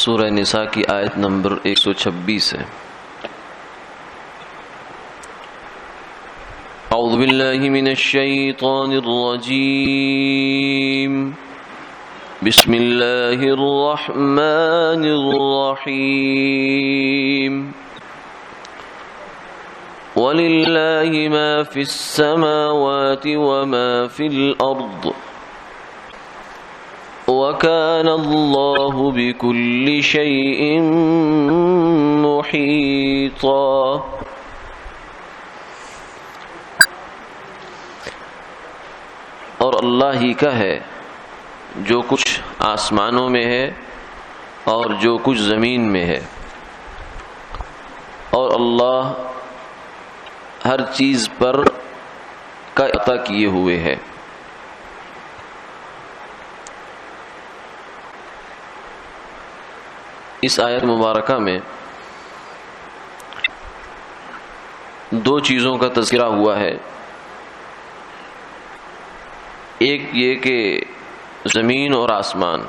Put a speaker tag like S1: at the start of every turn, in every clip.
S1: سورہ نساء کی آیت نمبر 126 ہے۔ اعوذ باللہ من الشیطان الرجیم، بسم اللہ الرحمن الرحیم، وَلِلَّهِ مَا فِي السَّمَاوَاتِ وَمَا فِي الْأَرْضِ وَكَانَ اللَّهُ بِكُلِّ شَيْءٍ مُحِيطًا۔ اور اللہ ہی کا ہے جو کچھ آسمانوں میں ہے اور جو کچھ زمین میں ہے، اور اللہ ہر چیز پر کا عطا کیے ہوئے ہے۔ اس آیت مبارکہ میں دو چیزوں کا تذکرہ ہوا ہے، ایک یہ کہ زمین اور آسمان،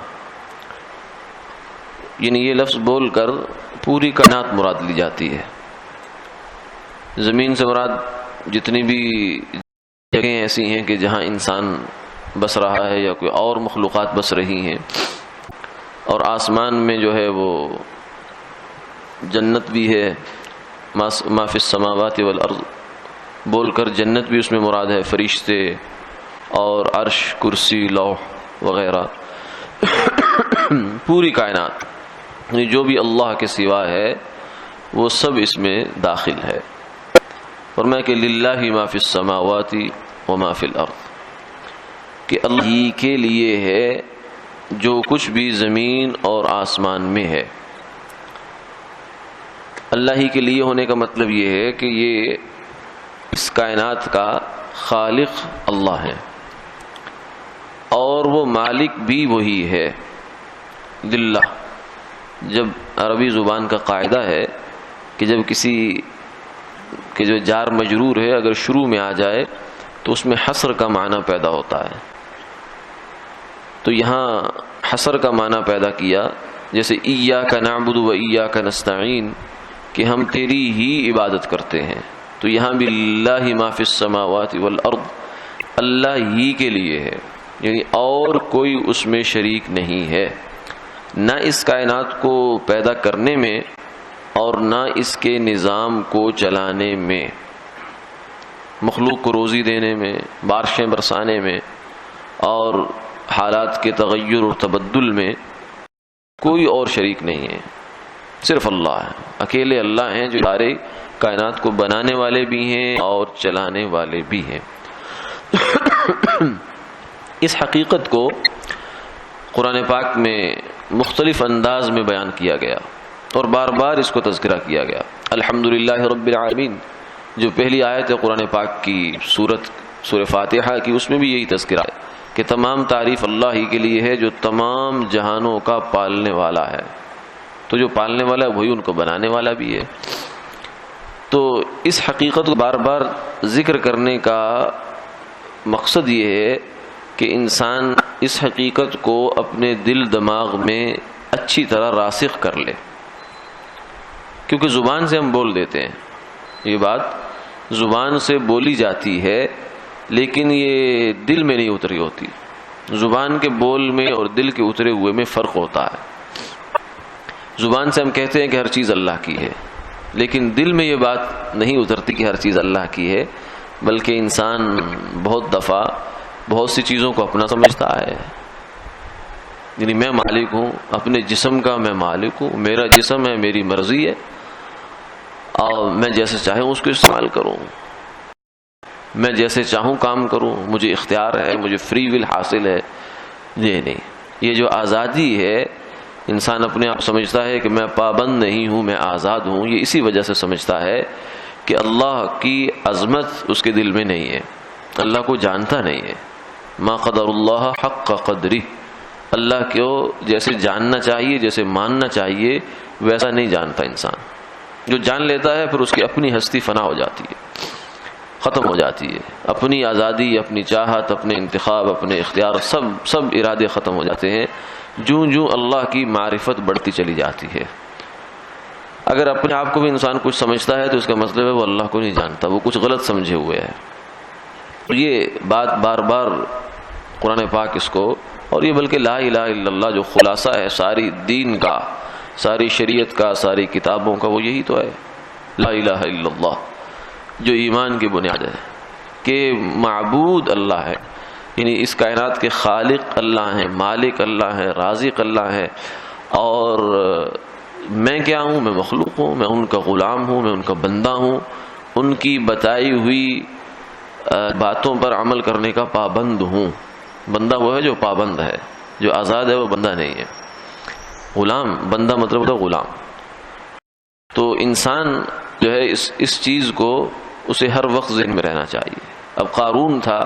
S1: یعنی یہ لفظ بول کر پوری کائنات مراد لی جاتی ہے۔ زمین سے مراد جتنی بھی جگہیں ایسی ہیں کہ جہاں انسان بس رہا ہے یا کوئی اور مخلوقات بس رہی ہیں، اور آسمان میں جو ہے وہ جنت بھی ہے، ما فی السماوات والارض بول کر جنت بھی اس میں مراد ہے، فرشتے اور عرش، کرسی، لوح وغیرہ پوری کائنات، یعنی جو بھی اللہ کے سوا ہے وہ سب اس میں داخل ہے۔ فرمایا کہ للہ ما فی السماوات وما فی الارض، کہ اللہ ہی کے لیے ہے جو کچھ بھی زمین اور آسمان میں ہے۔ اللہ ہی کے لیے ہونے کا مطلب یہ ہے کہ یہ اس کائنات کا خالق اللہ ہے اور وہ مالک بھی وہی ہے۔ للہ جب عربی زبان کا قاعدہ ہے کہ جب کسی کہ جو جار مجرور ہے اگر شروع میں آ جائے تو اس میں حصر کا معنی پیدا ہوتا ہے، تو یہاں حصر کا معنی پیدا کیا، جیسے ایاک نعبد و ایاک نستعین، کہ ہم تیری ہی عبادت کرتے ہیں، تو یہاں بھی للہ ما فی السماوات والارض، اللہ ہی کے لیے ہے، یعنی اور کوئی اس میں شریک نہیں ہے، نہ اس کائنات کو پیدا کرنے میں اور نہ اس کے نظام کو چلانے میں، مخلوق کو روزی دینے میں، بارشیں برسانے میں اور حالات کے تغیر اور تبدل میں کوئی اور شریک نہیں ہے، صرف اللہ ہے، اکیلے اللہ ہیں جو سارے کائنات کو بنانے والے بھی ہیں اور چلانے والے بھی ہیں۔ اس حقیقت کو قرآن پاک میں مختلف انداز میں بیان کیا گیا اور بار بار اس کو تذکرہ کیا گیا۔ الحمدللہ رب العالمین جو پہلی آیت ہے قرآن پاک کی سورہ فاتحہ کی، اس میں بھی یہی تذکرہ ہے کہ تمام تعریف اللہ ہی کے لیے ہے جو تمام جہانوں کا پالنے والا ہے، تو جو پالنے والا ہے وہی ان کو بنانے والا بھی ہے۔ تو اس حقیقت کو بار بار ذکر کرنے کا مقصد یہ ہے کہ انسان اس حقیقت کو اپنے دل دماغ میں اچھی طرح راسخ کر لے، کیونکہ زبان سے ہم بول دیتے ہیں، یہ بات زبان سے بولی جاتی ہے لیکن یہ دل میں نہیں اتری ہوتی۔ زبان کے بول میں اور دل کے اترے ہوئے میں فرق ہوتا ہے۔ زبان سے ہم کہتے ہیں کہ ہر چیز اللہ کی ہے، لیکن دل میں یہ بات نہیں اترتی کہ ہر چیز اللہ کی ہے، بلکہ انسان بہت دفعہ بہت سی چیزوں کو اپنا سمجھتا ہے، یعنی میں مالک ہوں اپنے جسم کا، میں مالک ہوں، میرا جسم ہے، میری مرضی ہے اور میں جیسے چاہوں اس کو استعمال کروں، میں جیسے چاہوں کام کروں، مجھے اختیار ہے، مجھے فری ول حاصل ہے۔ یہ نہیں، یہ جو آزادی ہے انسان اپنے آپ سمجھتا ہے کہ میں پابند نہیں ہوں، میں آزاد ہوں، یہ اسی وجہ سے سمجھتا ہے کہ اللہ کی عظمت اس کے دل میں نہیں ہے، اللہ کو جانتا نہیں ہے۔ ما قدر اللہ حق قدری، اللہ کو جیسے جاننا چاہیے، جیسے ماننا چاہیے ویسا نہیں جانتا انسان۔ جو جان لیتا ہے پھر اس کی اپنی ہستی فنا ہو جاتی ہے۔ ختم ہو جاتی ہے. اپنی آزادی، اپنی چاہت، اپنے انتخاب، اپنے اختیار، سب ارادے ختم ہو جاتے ہیں جوں جوں اللہ کی معرفت بڑھتی چلی جاتی ہے. اگر اپنے آپ کو بھی انسان کچھ سمجھتا ہے تو اس کا مطلب ہے وہ اللہ کو نہیں جانتا، وہ کچھ غلط سمجھے ہوئے ہے. یہ بات بار بار قرآن پاک اس کو، اور یہ بلکہ لا الہ الا اللہ جو خلاصہ ہے ساری دین کا، ساری شریعت کا، ساری کتابوں کا، وہ یہی تو ہے. لا الہ الا اللہ جو ایمان کی بنیاد ہے کہ معبود اللہ ہے، یعنی اس کائنات کے خالق اللہ ہیں، مالک اللہ ہے، رازق اللہ ہے. اور میں کیا ہوں؟ میں مخلوق ہوں، میں ان کا غلام ہوں، میں ان کا بندہ ہوں، ان کی بتائی ہوئی باتوں پر عمل کرنے کا پابند ہوں. بندہ وہ ہے جو پابند ہے، جو آزاد ہے وہ بندہ نہیں ہے. غلام، بندہ مطلب ہوتا ہے غلام. تو انسان جو ہے اس چیز کو اسے ہر وقت ذہن میں رہنا چاہیے. اب قارون تھا،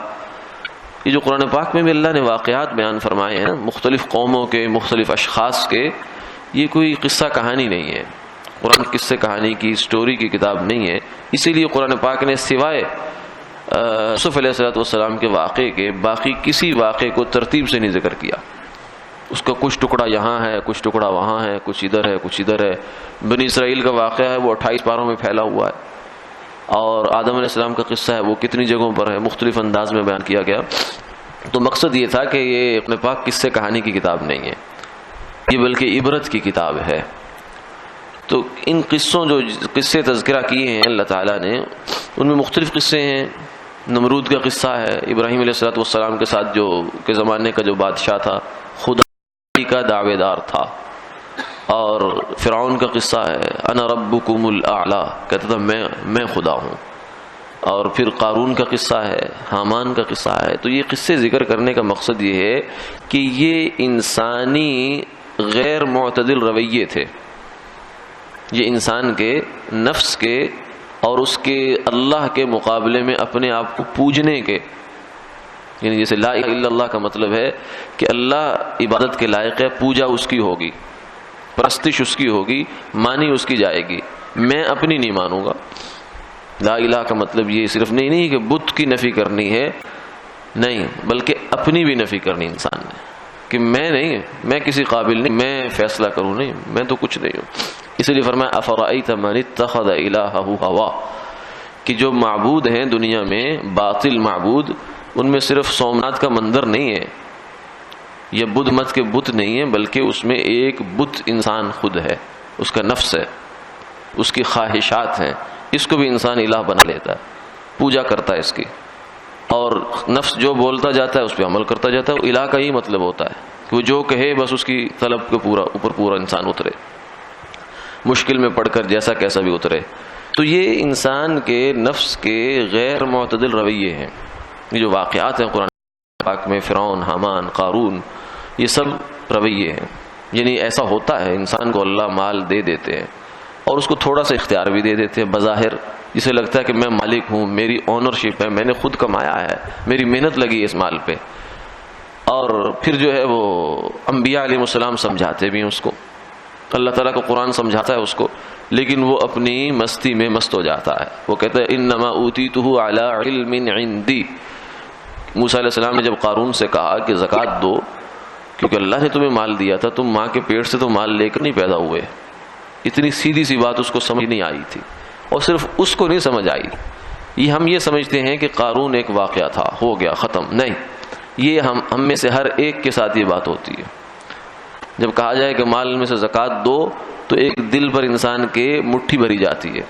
S1: یہ جو قرآن پاک میں بھی اللہ نے واقعات بیان فرمائے ہیں مختلف قوموں کے، مختلف اشخاص کے، یہ کوئی قصہ کہانی نہیں ہے. قرآن قصے کہانی کی، اسٹوری کی کتاب نہیں ہے. اسی لیے قرآن پاک نے سوائے یوسف علیہ السلام کے واقعے کے باقی کسی واقعے کو ترتیب سے نہیں ذکر کیا. اس کا کچھ ٹکڑا یہاں ہے، کچھ ٹکڑا وہاں ہے، کچھ ادھر ہے، کچھ ادھر ہے. بنی اسرائیل کا واقعہ ہے وہ 28 پاروں میں پھیلا ہوا ہے، اور آدم علیہ السلام کا قصہ ہے وہ کتنی جگہوں پر ہے، مختلف انداز میں بیان کیا گیا. تو مقصد یہ تھا کہ یہ اپنے پاک قصے کہانی کی کتاب نہیں ہے، یہ بلکہ عبرت کی کتاب ہے. تو ان قصوں جو قصے تذکرہ کیے ہیں اللہ تعالیٰ نے، ان میں مختلف قصے ہیں. نمرود کا قصہ ہے، ابراہیم علیہ السلام کے ساتھ جو کے زمانے کا جو بادشاہ تھا، خدا کا دعوے دار تھا. اور فرعون کا قصہ ہے، انا ربکم الاعلی، کہتا تھا میں خدا ہوں. اور پھر قارون کا قصہ ہے، حامان کا قصہ ہے. تو یہ قصے ذکر کرنے کا مقصد یہ ہے کہ یہ انسانی غیر معتدل رویے تھے، یہ انسان کے نفس کے اور اس کے اللہ کے مقابلے میں اپنے آپ کو پوجنے کے. یعنی جیسے لا الہ الا اللہ کا مطلب ہے کہ اللہ عبادت کے لائق ہے، پوجا اس کی ہوگی، پرستش اس کی ہوگی، مانی اس کی جائے گی. میں اپنی نہیں مانوں گا. لا الہ کا مطلب یہ صرف نہیں کہ بت کی نفی کرنی ہے، نہیں، بلکہ اپنی بھی نفی کرنی انسان نے، کہ میں نہیں، میں کسی قابل نہیں، میں فیصلہ کروں نہیں، میں تو کچھ نہیں ہوں. اس لیے فرمایا افرأیت من اتخذ الہہ ہوا، کہ جو معبود ہیں دنیا میں باطل معبود، ان میں صرف سومناتھ کا مندر نہیں ہے، یہ بدھ مت کے بت نہیں ہے، بلکہ اس میں ایک بت انسان خود ہے، اس کا نفس ہے، اس کی خواہشات ہیں. اس کو بھی انسان الہ بنا لیتا ہے، پوجا کرتا ہے اس کی، اور نفس جو بولتا جاتا ہے اس پہ عمل کرتا جاتا ہے. الہ کا ہی مطلب ہوتا ہے کہ وہ جو کہے بس اس کی طلب کے پورا انسان اترے، مشکل میں پڑھ کر جیسا کیسا بھی اترے. تو یہ انسان کے نفس کے غیر معتدل رویے ہیں. یہ جو واقعات ہیں قرآن پاک میں، فرعون، حامان، قارون، یہ سب رویے ہیں. یعنی ایسا ہوتا ہے انسان کو اللہ مال دے دیتے ہیں اور اس کو تھوڑا سا اختیار بھی دے دیتے ہیں بظاہر، جسے لگتا ہے کہ میں مالک ہوں، میری اونرشپ ہے، میں نے خود کمایا ہے، میری محنت لگی اس مال پہ. اور پھر جو ہے وہ انبیاء علیہ السلام سمجھاتے بھی ہیں اس کو، اللہ تعالیٰ کا قرآن سمجھاتا ہے اس کو، لیکن وہ اپنی مستی میں مست ہو جاتا ہے. وہ کہتا ہے انما اوتیتہ علی علم عندی. موسیٰ علیہ السلام نے جب قارون سے کہا کہ زکوٰۃ دو، کیونکہ اللہ نے تمہیں مال دیا تھا، تم ماں کے پیٹ سے تو مال لے کر نہیں پیدا ہوئے. اتنی سیدھی سی بات اس کو سمجھ نہیں آئی تھی، اور صرف اس کو نہیں سمجھ آئی. یہ ہم یہ سمجھتے ہیں کہ قارون ایک واقعہ تھا، ہو گیا، ختم. نہیں، یہ ہم میں سے ہر ایک کے ساتھ یہ بات ہوتی ہے. جب کہا جائے کہ مال میں سے زکوٰۃ دو، تو ایک دل پر انسان کے مٹھی بھری جاتی ہے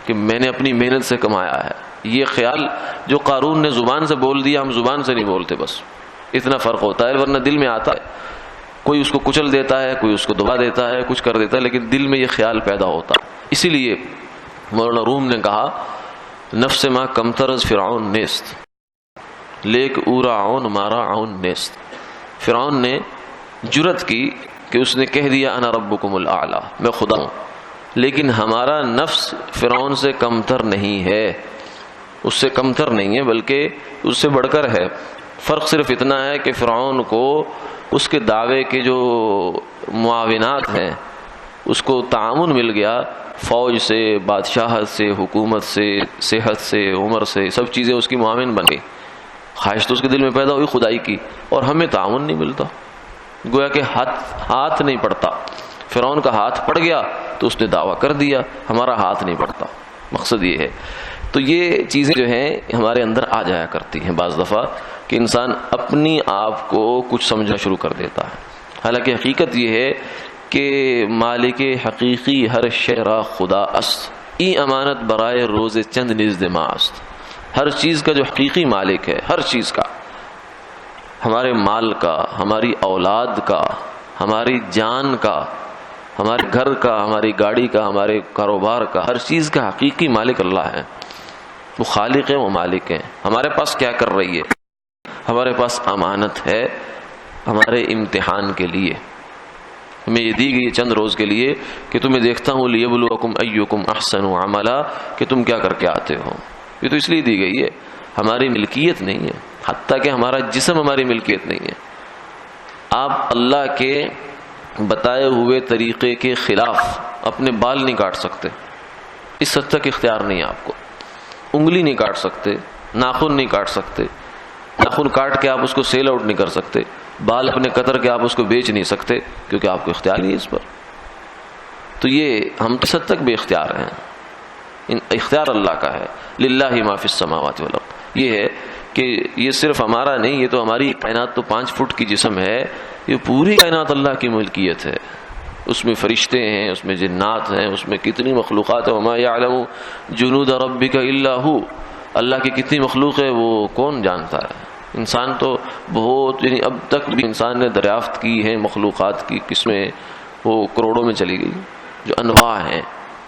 S1: کہ میں نے اپنی محنت سے کمایا ہے. یہ خیال جو قارون نے زبان سے بول دیا، ہم زبان سے نہیں بولتے، بس اتنا فرق ہوتا ہے، ورنہ دل میں آتا ہے. کوئی اس کو کچل دیتا ہے، کوئی اس کو دبا دیتا ہے، کچھ کر دیتا ہے، لیکن دل میں یہ خیال پیدا ہوتا ہے. اسی لیے مولانا روم نے کہا نفس ما کمتر از فرعون نیست، لیک اورا عون مارا عون نیست. فرعون نے جرت کی کہ اس نے کہہ دیا انا ربکم الاعلی، میں خدا ہوں، لیکن ہمارا نفس فرعون سے کمتر نہیں ہے، اس سے کمتر نہیں ہے بلکہ اس سے بڑھ کر ہے. فرق صرف اتنا ہے کہ فرعون کو اس کے دعوے کے جو معاونات ہیں، اس کو تعاون مل گیا فوج سے، بادشاہت سے، حکومت سے، صحت سے، عمر سے، سب چیزیں اس کی معاون بن گئی. خواہش تو اس کے دل میں پیدا ہوئی خدائی کی، اور ہمیں تعاون نہیں ملتا. گویا کہ ہاتھ نہیں پڑتا. فرعون کا ہاتھ پڑ گیا تو اس نے دعویٰ کر دیا ہمارا ہاتھ نہیں پڑتا. مقصد یہ ہے. تو یہ چیزیں جو ہیں ہمارے اندر آ جایا کرتی ہیں بعض دفعہ کہ انسان اپنی آپ کو کچھ سمجھنا شروع کر دیتا ہے. حالانکہ حقیقت یہ ہے کہ مالک حقیقی ہر شے را خدا است، ای امانت برائے روز چند نزد ما است. ہر چیز کا جو حقیقی مالک ہے، ہر چیز کا، ہمارے مال کا، ہماری اولاد کا، ہماری جان کا، ہمارے گھر کا، ہماری گاڑی کا، ہمارے کاروبار کا، ہر چیز کا حقیقی مالک اللہ ہے. وہ خالق ہیں، وہ مالک ہیں. ہمارے پاس کیا کر رہی ہے؟ ہمارے پاس امانت ہے ہمارے امتحان کے لیے. ہمیں یہ دی گئی چند روز کے لیے کہ تمہیں دیکھتا ہوں لیبلوکم ایکم احسن عملا، کہ تم کیا کر کے آتے ہو. یہ تو اس لیے دی گئی ہے، ہماری ملکیت نہیں ہے. حتیٰ کہ ہمارا جسم ہماری ملکیت نہیں ہے. آپ اللہ کے بتائے ہوئے طریقے کے خلاف اپنے بال نہیں کاٹ سکتے. اس حد تک اختیار نہیں ہے آپ کو. انگلی نہیں کاٹ سکتے، ناخن نہیں کاٹ سکتے. ناخن کاٹ کے آپ اس کو سیل آؤٹ نہیں کر سکتے. بال اپنے قطر کے آپ اس کو بیچ نہیں سکتے، کیونکہ آپ کو اختیار نہیں ہے اس پر. تو یہ ہم اس حد تک بے اختیار ہیں. اختیار اللہ کا ہے. للہ ما فی السماوات والارض. یہ ہے کہ یہ صرف ہمارا نہیں، یہ تو ہماری کائنات تو 5 فٹ کی جسم ہے. یہ پوری کائنات اللہ کی ملکیت ہے. اس میں فرشتے ہیں، اس میں جنات ہیں، اس میں کتنی مخلوقات ہیں. وما یعلم جنود ربک الا ہو. اللہ کی کتنی مخلوق ہے وہ کون جانتا ہے. انسان تو بہت، یعنی اب تک بھی انسان نے دریافت کی ہے مخلوقات کی قسمیں وہ کروڑوں میں چلی گئی، جو انواع ہیں.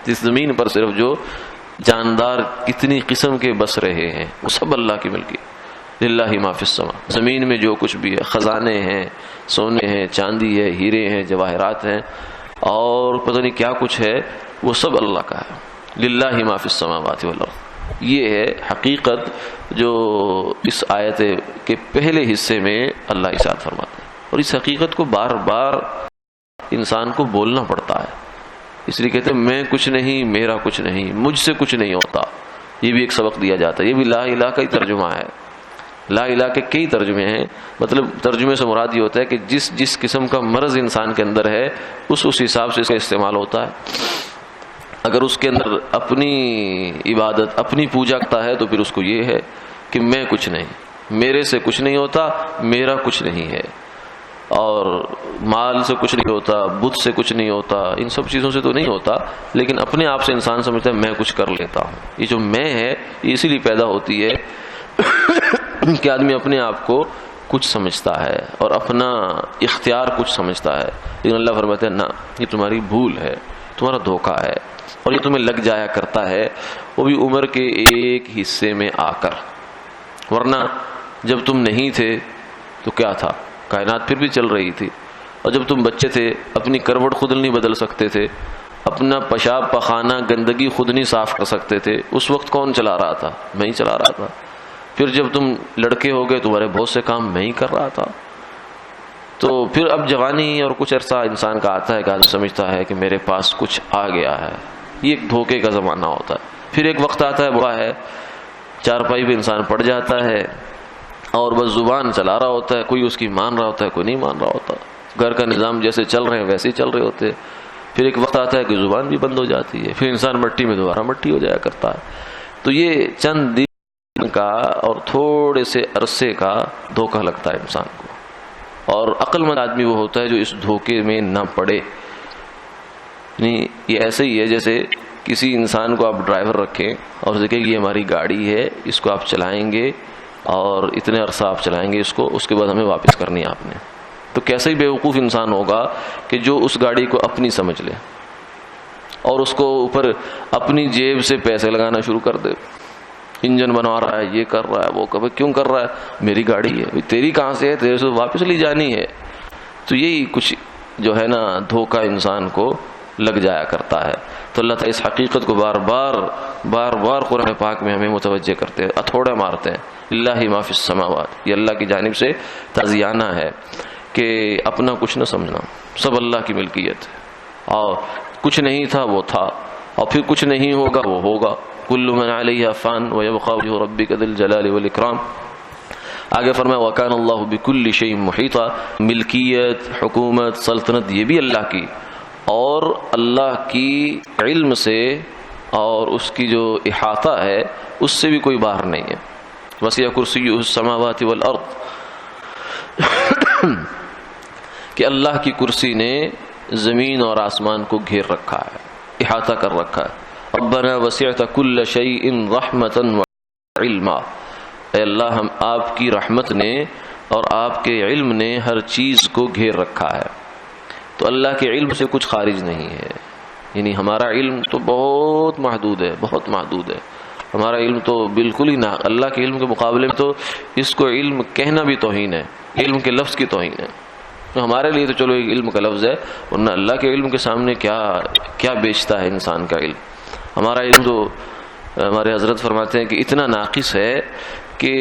S1: اس زمین پر صرف جو جاندار کتنی قسم کے بس رہے ہیں وہ سب اللہ کی ملکی. للہ ما فی السماء. زمین میں جو کچھ بھی ہے، خزانے ہیں، سونے ہیں، چاندی ہے، ہیرے ہیں، جواہرات ہیں، اور پتہ نہیں کیا کچھ ہے، وہ سب اللہ کا ہے. للہ ما فی السماوات والارض. یہ ہے حقیقت جو اس آیت کے پہلے حصے میں اللہ ارشاد فرماتا ہے. اور اس حقیقت کو بار بار انسان کو بولنا پڑتا ہے. اس لیے کہتے ہیں میں کچھ نہیں، میرا کچھ نہیں، مجھ سے کچھ نہیں ہوتا. یہ بھی ایک سبق دیا جاتا ہے. یہ بھی لا الہ کا ہی ترجمہ ہے. لا الہ کے کئی ترجمے ہیں. مطلب ترجمے سے مراد یہ ہوتا ہے کہ جس قسم کا مرض انسان کے اندر ہے اس حساب سے اس کا استعمال ہوتا ہے. اگر اس کے اندر اپنی عبادت، اپنی پوجا کرتا ہے تو پھر اس کو یہ ہے کہ میں کچھ نہیں، میرے سے کچھ نہیں ہوتا، میرا کچھ نہیں ہے، اور مال سے کچھ نہیں ہوتا، بت سے کچھ نہیں ہوتا، ان سب چیزوں سے تو نہیں ہوتا. لیکن اپنے آپ سے انسان سمجھتا ہے میں کچھ کر لیتا ہوں. یہ جو میں ہے یہ اسی لیے پیدا ہوتی ہے کہ آدمی اپنے آپ کو کچھ سمجھتا ہے اور اپنا اختیار کچھ سمجھتا ہے. لیکن اللہ فرماتے ہیں نہ، یہ تمہاری بھول ہے، تمہارا دھوکہ ہے، اور یہ تمہیں لگ جایا کرتا ہے، وہ بھی عمر کے ایک حصے میں آ کر. ورنہ جب تم نہیں تھے تو کیا تھا؟ کائنات پھر بھی چل رہی تھی. اور جب تم بچے تھے اپنی کروٹ خود نہیں بدل سکتے تھے، اپنا پیشاب پخانہ گندگی خود نہیں صاف کر سکتے تھے، اس وقت کون چلا رہا تھا؟ میں ہی چلا رہا تھا. پھر جب تم لڑکے ہو گئے تمہارے بہت سے کام میں ہی کر رہا تھا. تو پھر اب جوانی اور کچھ عرصہ انسان کا آتا ہے کہ آدمی سمجھتا ہے کہ میرے پاس کچھ آ گیا ہے. یہ ایک دھوکے کا زمانہ ہوتا ہے. پھر ایک وقت آتا ہے بڑا ہے، چارپائی پہ انسان پڑ جاتا ہے اور بس زبان چلا رہا ہوتا ہے. کوئی اس کی مان رہا ہوتا ہے، کوئی نہیں مان رہا ہوتا. گھر کا نظام جیسے چل رہے ہیں ویسے ہی چل رہے ہوتے. پھر ایک وقت آتا ہے کہ زبان بھی بند ہو جاتی ہے. پھر انسان مٹی میں دوبارہ مٹی ہو جایا کرتا ہے. تو یہ چند دن کا اور تھوڑے سے عرصے کا دھوکہ لگتا ہے انسان کو. اور عقل مند آدمی وہ ہوتا ہے جو اس دھوکے میں نہ پڑے. نہیں، یہ ایسے ہی ہے جیسے کسی انسان کو آپ ڈرائیور رکھیں اور دیکھیں کہ یہ ہماری گاڑی ہے، اس کو آپ چلائیں گے اور اتنے عرصہ آپ چلائیں گے اس کو، اس کے بعد ہمیں واپس کرنی ہے آپ نے. تو کیسے ہی بیوقوف انسان ہوگا کہ جو اس گاڑی کو اپنی سمجھ لے اور اس کو اوپر اپنی جیب سے پیسے لگانا شروع کر دے. انجن بنوا رہا ہے، یہ کر رہا ہے، وہ کیوں کر رہا ہے؟ میری گاڑی ہے، تیری کہاں سے ہے؟ تیرے سے واپس لی جانی ہے. تو یہی کچھ جو ہے نا دھوکہ انسان کو لگ جایا کرتا ہے. تو اللہ تعالیٰ اس حقیقت کو بار بار قرآن پاک میں ہمیں متوجہ کرتے ہیں، ہتھوڑے مارتے ہیں. للہ ما فی السماوات. یہ اللہ کی جانب سے تعزیانہ ہے کہ اپنا کچھ نہ سمجھنا، سب اللہ کی ملکیت ہے. اور کچھ نہیں تھا وہ تھا، اور پھر کچھ نہیں ہوگا وہ ہوگا. کل من علیہا فان ویبقی وجہ ربک ذی الجلال والاکرام. آگے فرمایا وکان اللہ بکل شیء محیطا. ملکیت، حکومت، سلطنت یہ بھی اللہ کی، اور اللہ کی علم سے اور اس کی جو احاطہ ہے اس سے بھی کوئی باہر نہیں ہے. وسع کرسیہ السماوات والارض، کہ اللہ کی کرسی نے زمین اور آسمان کو گھیر رکھا ہے، احاطہ کر رکھا ہے. ربنا وسعت کل شیء رحمتا وعلما. اے اللہ، ہم آپ کی رحمت نے اور آپ کے علم نے ہر چیز کو گھیر رکھا ہے. تو اللہ کے علم سے کچھ خارج نہیں ہے. یعنی ہمارا علم تو بہت محدود ہے، بہت محدود ہے. ہمارا علم تو بالکل ہی نہ، اللہ کے علم کے مقابلے میں تو اس کو علم کہنا بھی توہین ہے، علم کے لفظ کی توہین ہے. تو ہمارے لیے تو چلو ایک علم کا لفظ ہے، ورنہ اللہ کے علم کے سامنے کیا بیچتا ہے انسان کا علم. ہمارا علم تو ہمارے حضرت فرماتے ہیں کہ اتنا ناقص ہے کہ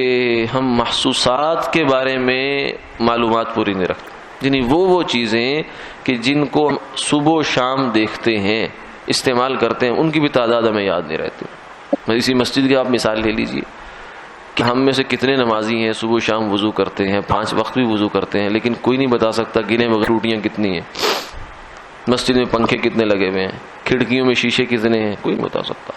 S1: ہم محسوسات کے بارے میں معلومات پوری نہیں رکھتے. یعنی وہ چیزیں کہ جن کو ہم صبح و شام دیکھتے ہیں، استعمال کرتے ہیں، ان کی بھی تعداد ہمیں یاد نہیں رہتی. اسی مسجد کی آپ مثال لے لیجئے کہ ہم میں سے کتنے نمازی ہیں صبح و شام وضو کرتے ہیں، 5 وقت بھی وضو کرتے ہیں، لیکن کوئی نہیں بتا سکتا گنے بغیر ٹوٹیاں کتنی ہیں، مسجد میں پنکھے کتنے لگے ہوئے ہیں، کھڑکیوں میں شیشے کتنے ہیں، کوئی نہیں بتا سکتا.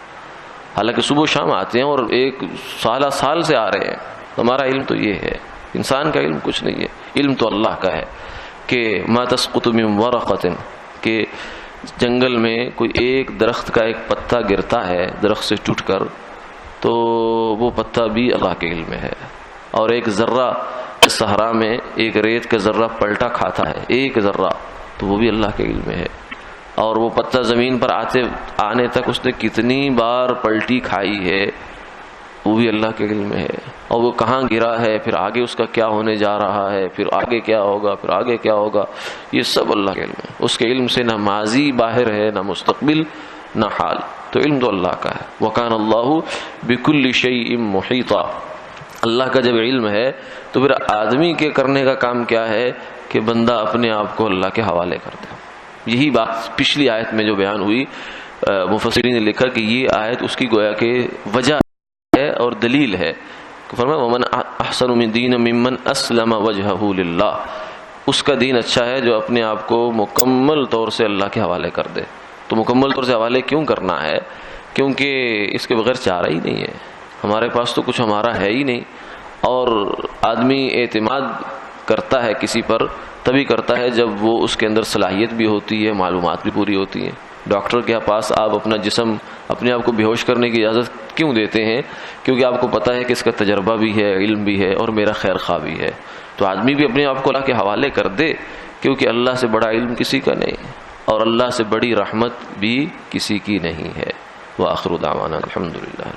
S1: حالانکہ صبح و شام آتے ہیں اور ایک سال سے آ رہے ہیں. ہمارا علم تو یہ ہے. انسان کا علم کچھ نہیں ہے. علم تو اللہ کا ہے کہ ما تسقط من ورقۃ، کہ جنگل میں کوئی ایک درخت کا ایک پتا گرتا ہے درخت سے ٹوٹ کر، تو وہ پتا بھی اللہ کے علم میں ہے. اور ایک ذرہ صحرا میں ایک ریت کا ذرہ پلٹا کھاتا ہے، ایک ذرہ، تو وہ بھی اللہ کے علم میں ہے. اور وہ پتا زمین پر آنے تک اس نے کتنی بار پلٹی کھائی ہے، وہ بھی اللہ کے علم میں ہے. اور وہ کہاں گرا ہے، پھر آگے اس کا کیا ہونے جا رہا ہے، پھر آگے کیا ہوگا، پھر آگے کیا ہوگا، یہ سب اللہ کے علم ہے. اس کے علم سے نہ ماضی باہر ہے، نہ مستقبل، نہ حال. تو علم تو اللہ کا ہے. وَكَانَ اللَّهُ بِكُلِّ شَيْءٍ مُحِيطًا. اللہ کا جب علم ہے تو پھر آدمی کے کرنے کا کام کیا ہے کہ بندہ اپنے آپ کو اللہ کے حوالے کر دے. یہی بات پچھلی آیت میں جو بیان ہوئی، مفسرین نے لکھا کہ یہ آیت اس کی گویا کہ وجہ ہے اور دلیل ہے. فرمایا وَمَنْ أَحْسَنُ مِنْ دِينٍ مِّمَّنْ أَسْلَمَ وَجْهَهُ لِلَّهِ. اس کا دین اچھا ہے جو اپنے آپ کو مکمل طور سے اللہ کے حوالے کر دے. تو مکمل طور سے حوالے کیوں کرنا ہے؟ کیونکہ اس کے بغیر چارہ ہی نہیں ہے. ہمارے پاس تو کچھ ہمارا ہے ہی نہیں. اور آدمی اعتماد کرتا ہے کسی پر تبھی کرتا ہے جب وہ اس کے اندر صلاحیت بھی ہوتی ہے، معلومات بھی پوری ہوتی ہیں. ڈاکٹر کے پاس آپ اپنا جسم اپنے آپ کو بے ہوش کرنے کی اجازت کیوں دیتے ہیں؟ کیونکہ آپ کو پتہ ہے کہ اس کا تجربہ بھی ہے، علم بھی ہے، اور میرا خیر خواہ بھی ہے. تو آدمی بھی اپنے آپ کو اللہ کے حوالے کر دے، کیونکہ اللہ سے بڑا علم کسی کا نہیں، اور اللہ سے بڑی رحمت بھی کسی کی نہیں ہے. وآخر دعوانا الحمدللہ.